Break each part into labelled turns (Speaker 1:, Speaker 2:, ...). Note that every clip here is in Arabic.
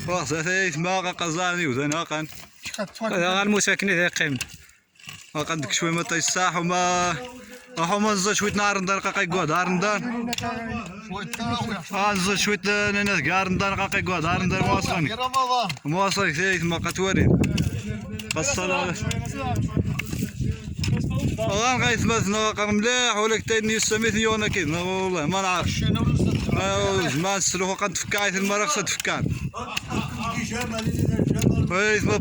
Speaker 1: واساتي ما قزاني وزنا قان
Speaker 2: هذا المساكن ذا قيم
Speaker 1: قندك شوي ما تيصاح وما هما زاد شويه نار ندار قاقي قود دار ندار زاد شويه ناس كار ندار قاقي قود دار ندار مواصلين مواصلين ثيث ما قتورين قصلا والله غايث مثلا قام مليح ولك تاني يسميت يونا كيد والله ما نعرفش ما نسلوه قد تفكايت المرقصة تفكان ويث ما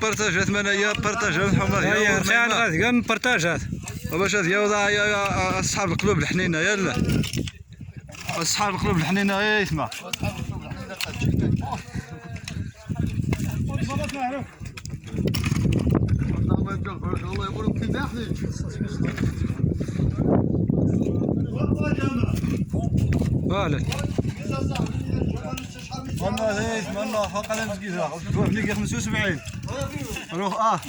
Speaker 1: بارتاجات من هي بارتاجات حمار
Speaker 2: هي خيال غاز كم بارتاجات
Speaker 1: باش يا اصحاب القلوب الحنينه يلا اصحاب القلوب الحنينه يسمع
Speaker 2: فوالا
Speaker 1: والله هيك والله حق على مسكينه شوف بنيك 75 روح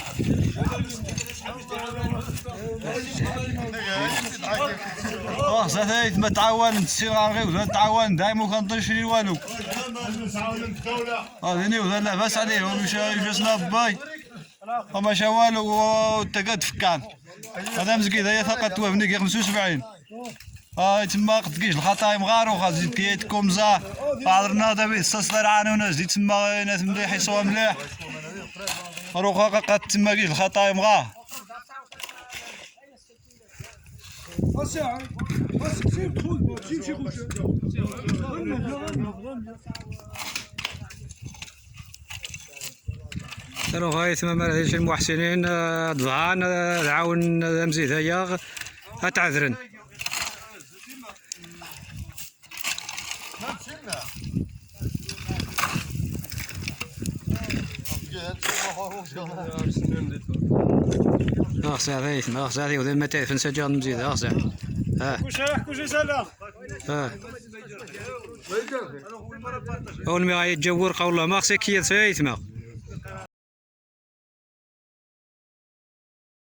Speaker 1: زاد ما تعاون نسير غير تعاون دايما كنطيش والو هذيني ولا لا باس عليه مش جسنا باي وما شا والو وتقاد فكان هذا مسكين هي ثقة بنيك 75 تما تقيش الخطايم غارو خازيد كيتكم زا عذرنا دابا الساس رانو ناس دي تما ناس مليح يسوا مليح روخا قد تما كيش الخطايم غا
Speaker 2: كانوا غاية ما هذيش المحسنين ضغان العاون مزيد هيا تعذرن هذه هذه وذي متى في نسجل مزيد
Speaker 3: كوش سلام
Speaker 2: اول ما يتجور قول الله ما خصك كي يتما